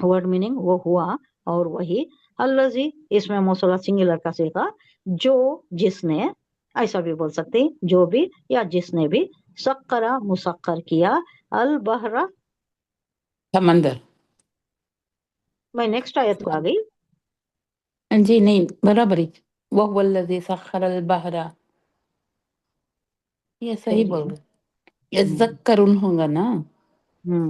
Word meaning वो हुआ और वही, अल्लजी इसमें मौसूला सिंगुलर का सीगा, जो जिसने, ऐसा भी बोल सकते हैं, जो भी या जिसने भी, सक्करा मुसक्कर किया, अल बहरा, समंदर। मैं नेक्स्ट आयत को आ गई। जी नहीं, बराबर ही। वह वल्लज़ी सख्खर अल बहरा, ये सही चलिए। बोल रहे। यज़क्करुन होगा ना?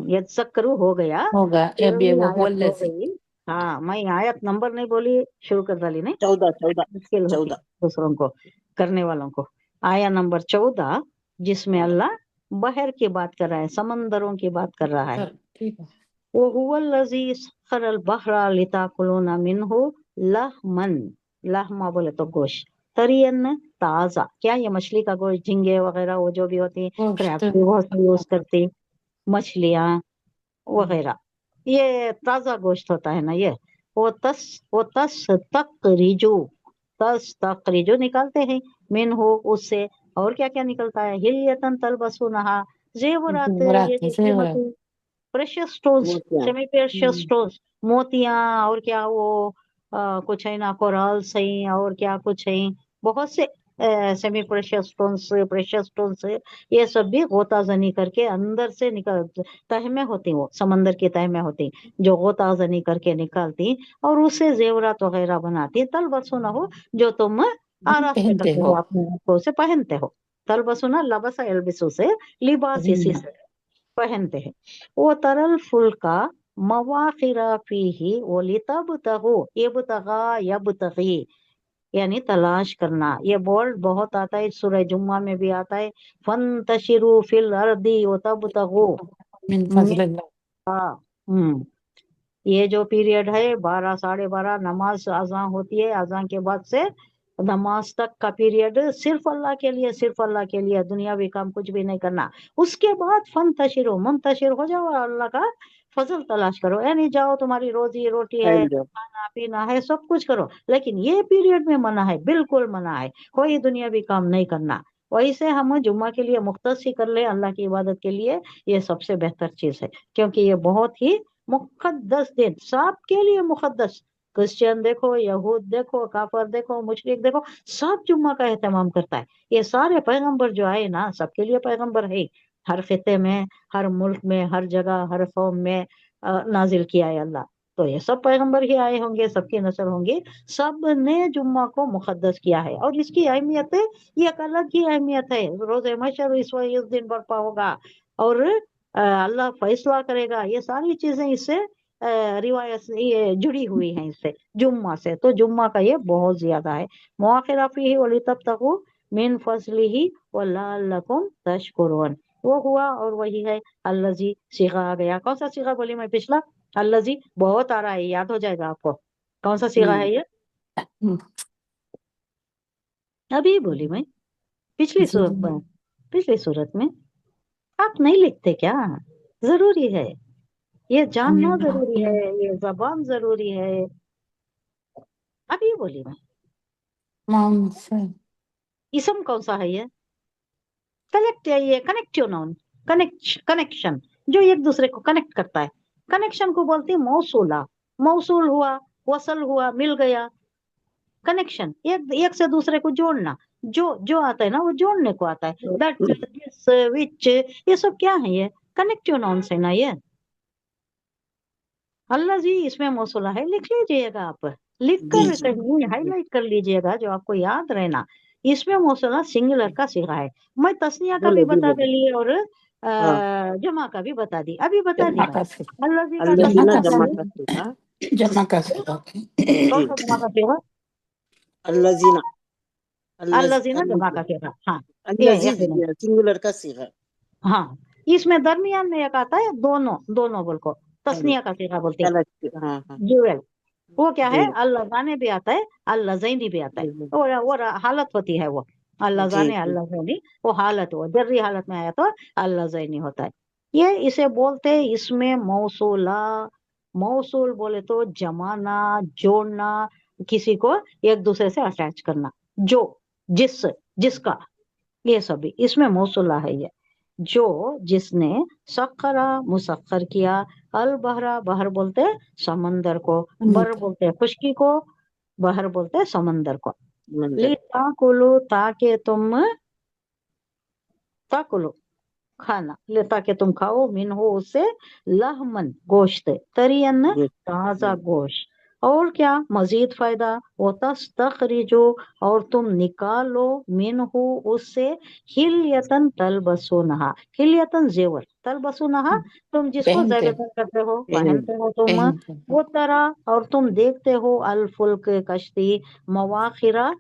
यत्सक्करु हो गया, होगा। अब ये 13वीं वह आयत हो वल्लज़ी। गई। हाँ, मैं आयत नंबर नहीं बोली, शुरू कर डाली नहीं, 14 14 मुश्किल होती 14। दूसरों को, करने वालों को। आया नंबर 14, जिसमें अल्लाह बहर की बात कर रहा है, समंदरों की बात कर रहा है। सर ठीक है। वो हुवल्लज़ी सख्खरल बहरा लिताकुलूना मिन्हु लहमन, लहमा बोले तो गोश्त, तरियन ताजा, क्या ये मछली का गोश्त, झींगे वगैरह वो जो भी होती है, क्रैब गोश्त। भी बहुत यूज करती, मछलियां वगैरह, ये ताजा गोश्त होता है ना ये। वो तस तक रिजू निकालते हैं, मिन हो उससे, और क्या क्या निकलता है, हिलियतन तलबसूनहा, जेवरात, ये ज़ेवरात जो ज़ेवरात। कीमती प्रेशियस स्टोन्स, मोतियां। सेमी प्रेशियस स्टोन्स, मोतियां, और क्या वो कुछ है ना, कोरल्स है, और क्या कुछ है, बहुत से सेमी प्रेशियस स्टोन्स, ये सब भी गोताजनी करके अंदर से निकल, तह में होती, वो समंदर की तह में होती, जो गोताजनी करके निकालती और उससे जेवरात वगैरह बनाती। तल बसुना हो, जो तुम आरास्ते पहनते करते हो। हो, अपने आप को उसे पहनते हो। तल बसुना लबसा एलबिसु से, लिबास इसी से पहनते हैं। वो तरल फुल्का मवाखिरा फीही वो लितबतगु, यबतगा यबतगी, यानी तलाश करना, ये वर्ड बहुत आता है, सूरह जुम्मा में भी आता है, फंतशिरु फिल अर्दी व तबतगु मिन मिन, फज़लिल्लाह। हम्म, ये जो पीरियड है 12 12:30 नमाज अजान होती है, अजान के बाद से नमाज तक का पीरियड सिर्फ अल्लाह के लिए, सिर्फ अल्लाह के लिए, दुनियावी काम कुछ भी नहीं करना। उसके बाद फन तशिरो मुंतशिर हो जाओ, अल्लाह का फजल तलाश करो, यानी जाओ, तुम्हारी रोजी रोटी है, फैल जाओ। खाना पीना है, सब कुछ करो, लेकिन ये पीरियड में मना है, बिल्कुल मना है, कोई दुनियावी काम नहीं करना। वही से हम जुम्मा के लिए मुख्तस ही कर ले, अल्लाह की इबादत के लिए, ये सबसे बेहतर चीज है, क्योंकि ये बहुत ही मुकद्दस दिन, सबके लिए मुकद्दस। क्रिश्चियन देखो, यहूद देखो, काफर देखो, मुशरिक देखो, सब जुम्मा का एहतमाम करता है। ये सारे पैगंबर जो आए ना, सबके लिए पैगंबर है, हर खिते में, हर मुल्क में, हर जगह, हर कौम में नाजिल किया है अल्लाह। तो ये सब पैगंबर ही आए होंगे, सबकी नस्ल होंगी, सब ने जुम्मा को मुकद्दस किया है, और इसकी अहमियत है, ये एक अलग ही अहमियत है। रोजे महशर इस दिन बर्पा होगा, और अल्लाह फैसला करेगा, ये सारी चीजें इससे रिवायत से ये जुड़ी हुई हैं, इससे जुम्मा से, तो जुम्मा का ये बहुत ज्यादा है। मुआखिरा फीही वली तब तक मिन फजलिही वलअल्लकुम तशकुरून, वो हुआ और वही है, अल्लजी सीगा आ गया। कौन सा सीगा बोली मैं पिछला? अल्लजी बहुत आ रहा है, याद हो जाएगा आपको, कौन सा सीगा है ये, अभी बोली मैं, पिछली सूरत में, पिछली सूरत में। आप नहीं लिखते क्या? जरूरी है, ये जानना जरूरी है, ये जबान जरूरी है। अब ये बोली मैं, इसम कौन सा है ये? कलेक्ट है, ये कनेक्टिव नाउन, कनेक्शन, जो एक दूसरे को कनेक्ट करता है, कनेक्शन को बोलते हैं मौसूला। मौसूल हुआ, वसल हुआ, मिल गया, कनेक्शन, एक एक से दूसरे को जोड़ना, जो आता है ना, वो जोड़ने को आता है। दैट, दिस, विच, ये सब क्या है, ये कनेक्टिव नाउन्स है ना ये। अल्लाह जी इसमें मौसूला है, लिख लीजिएगा आप, लिख जी कर जी। कहीं हाईलाइट कर लीजिएगा, जो आपको याद रहना। इसमें मौसूला सिंगुलर का सिगा है। मैं तस्निया का भी बोले बता बोले। दी और हाँ। जमा का भी बता दी, अभी बता दी जमा मैं। का सीगा। अल्लाह जी का अल्लाजीना तस्निया क्या जमा है? का सीगा। जमा का सीगा। कौन जी। सा जमा का सिगा? अल्लाजीना। अल्लाह जी ना जमा का सिगा, हाँ, ये अल्लाजी एक मिनट, सिंगुलर का सीगा। हाँ, इसमें दरमियान में एक आता है, दोनों दोनों बोल को तस्निया का सिगा बोलते हैं, कलेक्ट। हाँ हाँ। ड्यूअल। वो क्या है, जी अल्लाह जाने भी आता है, अल्लाह जैनी भी आता है, जी वो हालत होती है वो, अल्लाह जी जाने जी। अल्लाह जैनी, वो हालत, वो जर्री हालत में आया तो अल्लाह जैनी होता है। ये इसे बोलते हैं, इसमें मौसूला, मौसूल बोले तो जमाना, जोड़ना, किसी को एक दूसरे से अटैच करना, जो, जिस, जिसका, ये सभी इसमें मौसूला है ये। جو جس نے سخرا مسخر کیا البحرا، بحر بولتے سمندر کو، بر بولتے خشکی کو، بحر بولتے سمندر کو، منظر لتاکلو تاکہ تم تاکلو کھانا، تاکہ تم کھاؤ، من ہو اس سے لہمن گوشت، ترین تازہ گوشت، اور کیا مزید فائدہ، وہ تستخرجو اور تم نکالو، من ہو اس سے ہلیتن تلبسونہا، ہلیتن زیور، تلبسونہا تم جس کو پہنتے زیبتن کرتے ہو، پہن پہنتے ہو تم، پہنتے وہ طرح اور تم دیکھتے ہو الفلک کشتی، مواخرہ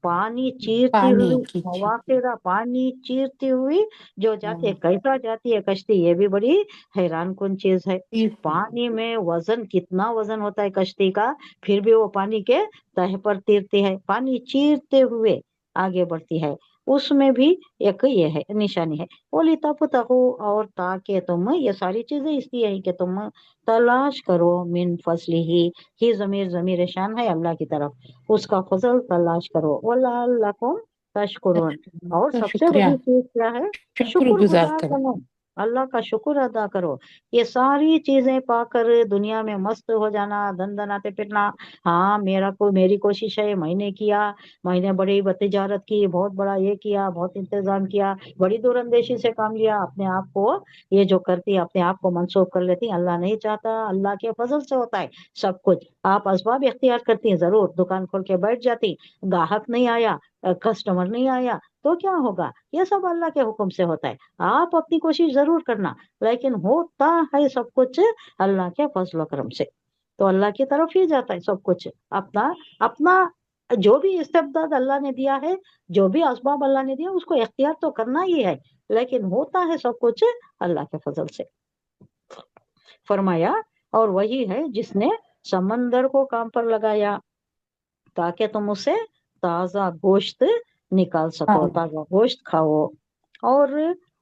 پانی چیرتی پانی ہوئی، کی مواخرہ پانی چیرتی ہوئی جو جاتی ہے، کیسا جاتی ہے کشتی، یہ بھی بڑی حیران کن چیز ہے، پانی میں وزن کتنا وزن ہوتا ہے کشتی کا، پھر بھی وہ پانی کے تہ پر تیرتی ہے، پانی چیرتے ہوئے آگے بڑھتی ہے، اس میں بھی ایک یہ ہے نشانی ہے، بولی تب تک اور تاکہ تم، یہ ساری چیزیں اس لیے ہے کہ تم تلاش کرو، من فضل ہی ضمیر شان ہے اللہ کی طرف، اس کا فضل تلاش کرو، وَلَعَلَّكُمْ تشکرون، اور کا سب سے شکریہ، بڑی چیز کیا ہے، شکر شکر گزار گزار کرو. بنو، اللہ کا شکر ادا کرو، یہ ساری چیزیں پا کر دنیا میں مست ہو جانا، دن دناتے پھرنا، ہاں میری کوشش ہے، میں نے کیا، میں نے بڑی تجارت کی، بہت بڑا یہ کیا، بہت انتظام کیا، بڑی دور اندیشی سے کام لیا، اپنے آپ کو یہ جو کرتی اپنے آپ کو منسوخ کر لیتی، اللہ نہیں چاہتا، اللہ کے فضل سے ہوتا ہے سب کچھ، آپ اسباب اختیار کرتی ہیں، ضرور دکان کھول کے بیٹھ جاتی، گاہک نہیں آیا، کسٹمر نہیں آیا تو کیا ہوگا، یہ سب اللہ کے حکم سے ہوتا ہے، آپ اپنی کوشش ضرور کرنا، لیکن ہوتا ہے سب کچھ اللہ کے فضل و کرم سے، تو اللہ کی طرف ہی جاتا ہے سب کچھ، اپنا جو بھی استعداد اللہ نے دیا ہے، جو بھی اسباب اللہ نے دیا، اس کو اختیار تو کرنا ہی ہے، لیکن ہوتا ہے سب کچھ اللہ کے فضل سے، فرمایا، اور وہی ہے جس نے سمندر کو کام پر لگایا تاکہ تم اسے تازہ گوشت نکال سکو، تازہ گوشت کھاؤ، اور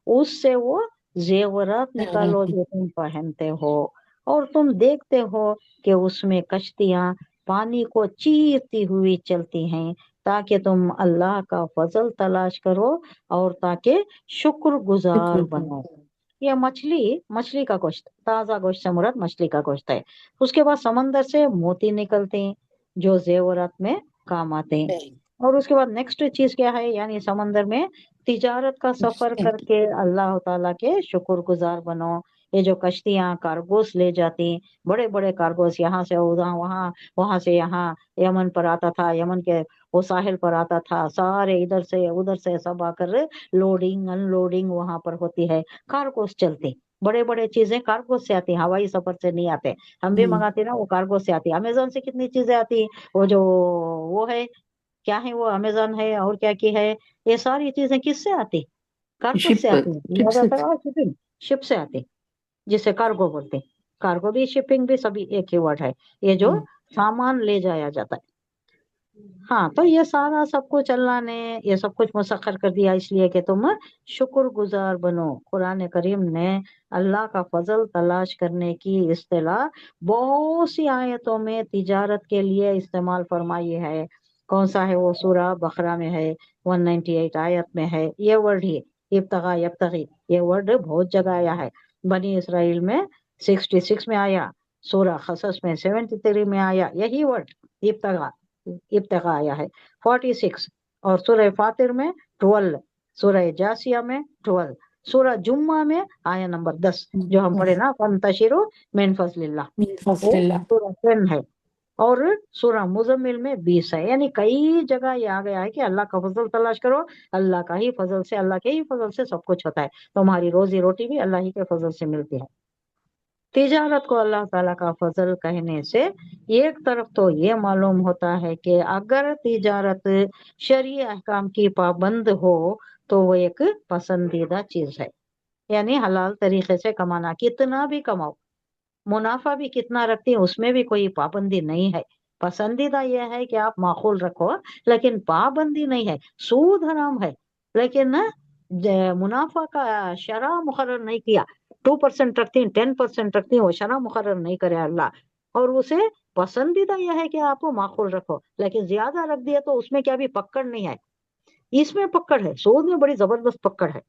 اس سے وہ زیورات نکالو جو تم پہنتے ہو، اور تم دیکھتے ہو کہ اس میں کشتیاں پانی کو چیرتی ہوئی چلتی ہیں، تاکہ تم اللہ کا فضل تلاش کرو، اور تاکہ شکر گزار بنو، یہ مچھلی کا گوشت، تازہ گوشت سے مراد مچھلی کا گوشت ہے، اس کے بعد سمندر سے موتی نکلتے ہیں جو زیورات میں کام آتے ہیں، اور اس کے بعد نیکسٹ چیز کیا ہے، یعنی سمندر میں تجارت کا سفر کر کے اللہ تعالیٰ کے شکر گزار بنو، یہ جو کشتیاں کارگوز لے جاتی، بڑے بڑے کارگوز، یہاں سے وہاں، وہاں سے یہاں، یمن پر آتا تھا، یمن کے وہ ساحل پر آتا تھا، سارے ادھر سے ادھر سے سب آ کر لوڈنگ ان لوڈنگ وہاں پر ہوتی ہے، کارگوز چلتے، بڑے بڑے چیزیں کارگو سے آتی، ہوائی سفر سے نہیں آتے، ہم بھی منگاتے نا وہ کارگو سے آتی، امیزون سے کتنی چیزیں آتی، وہ جو وہ ہے کیا ہے، وہ امیزون ہے، اور کیا کی ہے، یہ ساری چیزیں کس سے آتی، کارگو سے آتی ہیں، شپ سے آتی، جسے کارگو بولتے، کارگو بھی شپنگ بھی سبھی ایک ہی ورڈ ہے، یہ جو سامان لے جایا جاتا ہے، ہاں، تو یہ سارا سب کچھ اللہ نے یہ سب کچھ مسخر کر دیا، اس لیے کہ تم شکر گزار بنو، قرآن کریم نے اللہ کا فضل تلاش کرنے کی اصطلاح بہت سی آیتوں میں تجارت کے لیے استعمال فرمائی ہے، کون سا ہے وہ، سورہ بقرہ میں ہے، 198 آیت میں ہے یہ ورڈ ہی، ابتغا یبتغی، یہ ورڈ بہت جگہ آیا ہے، بنی اسرائیل میں 66 میں آیا، سورہ قصص میں 73 میں آیا، یہی ورڈ ابتغاء آیا ہے 46، اور سورہ فاطر میں 12، سورہ جاسیہ میں 12، سورہ جمعہ میں آیا نمبر 10 جو ہم پڑھے نا، فانتشروا من فضل اللہ، من فضل وہ اللہ. سورہ 10 ہے، اور سورہ مزمل میں 20 ہے، یعنی کئی جگہ یہ آ گیا ہے کہ اللہ کا فضل تلاش کرو، اللہ کا ہی فضل سے، اللہ کے ہی فضل سے سب کچھ ہوتا ہے، تمہاری روزی روٹی بھی اللہ ہی کے فضل سے ملتی ہے، تجارت کو اللہ تعالیٰ کا فضل کہنے سے ایک طرف تو یہ معلوم ہوتا ہے کہ اگر تجارت شرعی احکام کی پابند ہو تو وہ ایک پسندیدہ چیز ہے، یعنی حلال طریقے سے کمانا، کتنا بھی کماؤ، منافع بھی کتنا رکھتی ہیں اس میں بھی کوئی پابندی نہیں ہے، پسندیدہ یہ ہے کہ آپ معقول رکھو، لیکن پابندی نہیں ہے، سود حرام ہے، لیکن منافع کا شرح مقرر نہیں کیا، 2% رکھتی ہیں، 10% رکھتی ہیں، وہ شرح مقرر نہیں کرے اللہ، اور اسے پسندیدہ یہ ہے کہ آپ کو معقول رکھو، لیکن زیادہ رکھ دیا تو اس میں کیا بھی پکڑ نہیں ہے، اس میں پکڑ ہے، سود میں بڑی زبردست پکڑ ہے،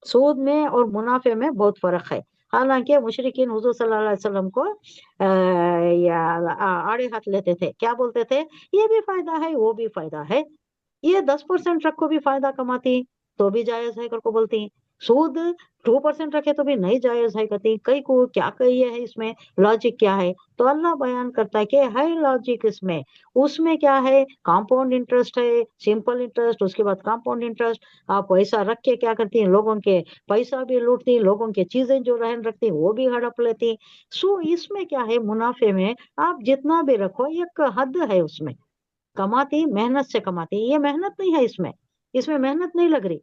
सूद में और मुनाफे में बहुत फर्क है। हालांकि मुशरिकीन हुजूर सल्लल्लाहु अलैहि वसल्लम को आड़े हाथ लेते थे, क्या बोलते थे, ये भी फायदा है वो भी फायदा है, ये 10% रखो भी फायदा कमाती तो भी जायज है करको बोलती, सूद 2% रखे तो भी नहीं जायज है कहती, कई को क्या कही है इसमें, लॉजिक क्या है। तो अल्लाह बयान करता है कि है लॉजिक इसमें, उसमें क्या है, कंपाउंड इंटरेस्ट है, सिंपल इंटरेस्ट, उसके बाद कंपाउंड इंटरेस्ट। आप पैसा रख के क्या करती हैं, लोगों के पैसा भी लूटती, लोगों के चीजें जो रहन रखती वो भी हड़प लेती। सो इसमें क्या है, मुनाफे में आप जितना भी रखो एक हद है उसमें, कमाती मेहनत से कमाती, ये मेहनत नहीं है इसमें, इसमें मेहनत नहीं लग रही,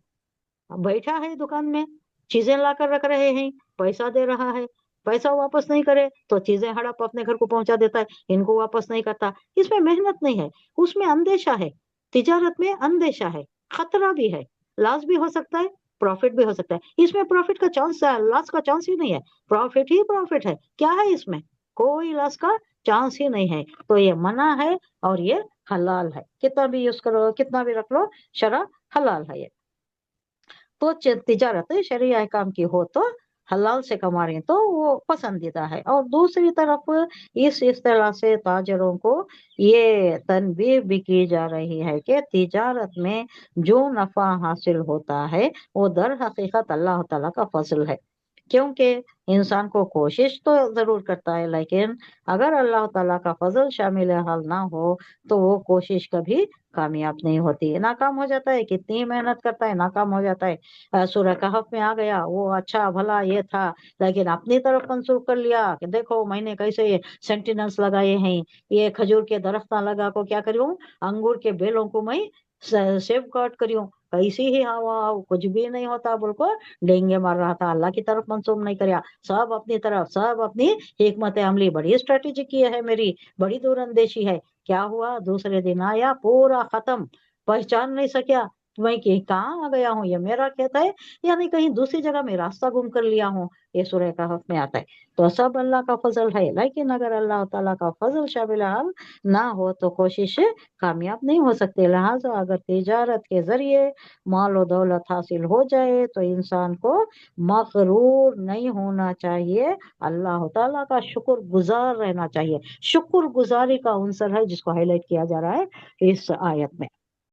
बैठा है दुकान में, चीजें लाकर रख रहे हैं, पैसा दे रहा है, पैसा वापस नहीं करे तो चीजें हड़प अपने घर को पहुंचा देता है, इनको वापस नहीं करता, इसमें मेहनत नहीं है, उसमें अंदेशा है। तिजारत में अंदेशा है, खतरा भी है, लॉस भी हो सकता है, प्रॉफिट भी हो सकता है। इसमें प्रॉफिट का चांस, लॉस का चांस ही नहीं है, प्रॉफिट ही प्रॉफिट है, क्या है इसमें, कोई लॉस का चांस ही नहीं है। तो ये मना है और ये हलाल है, कितना भी यूज करो, कितना भी रख लो, शरा हलाल है ये। तो तिजारत शरीय अहकाम की हो तो हलाल से कमा रहे हैं तो वो पसंदीदा है। और दूसरी तरफ इस इस्तेलाह से ताजरों को ये तनबीह भी की जा रही है कि तिजारत में जो नफा हासिल होता है वो दर हकीकत अल्लाह ताला का फजल है, क्योंकि इंसान को कोशिश तो जरूर करता है, लेकिन अगर अल्लाह ताला का फजल शामिल हाल ना हो तो वो कोशिश कभी कामयाब नहीं होती, नाकाम हो जाता है, कितनी मेहनत करता है नाकाम हो जाता है। सूरह कहफ में आ गया, वो अच्छा भला ये था, लेकिन अपनी तरफ मंसूब कर लिया कि देखो मैंने कैसे ये सेंटिनेंस लगाए हैं, ये खजूर के दरख्त लगा को क्या करूं, अंगूर के बेलों को मैं सेव गार्ड करूं, कैसी ही हवा कुछ भी नहीं होता बोलको डेंगे मार रहा था, अल्लाह की तरफ मंसूब नहीं कराया, सब अपनी तरफ, सब अपनी हिकमत अमली, बड़ी स्ट्रेटेजी की है मेरी, बड़ी दूरंदेशी है। क्या हुआ, दूसरे दिन आया पूरा खत्म, पहचान नहीं सका मैं कि कहाँ आ गया हूँ, ये मेरा खेत है यानी कहीं दूसरी जगह में रास्ता गुम कर लिया हूँ, ये सूरह कहफ में आता है। तो सब अल्लाह का फजल है, लेकिन अगर अल्लाह ताला का फजल शामिल हाल ना हो तो कोशिश कामयाब नहीं हो सकती। लिहाजा अगर तिजारत के जरिए माल और दौलत हासिल हो जाए तो इंसान को मगरूर नहीं होना चाहिए, अल्लाह ताला का शुक्र गुजार रहना चाहिए। शुक्र गुजारी का अंसर है जिसको हाईलाइट किया जा रहा है इस आयत में।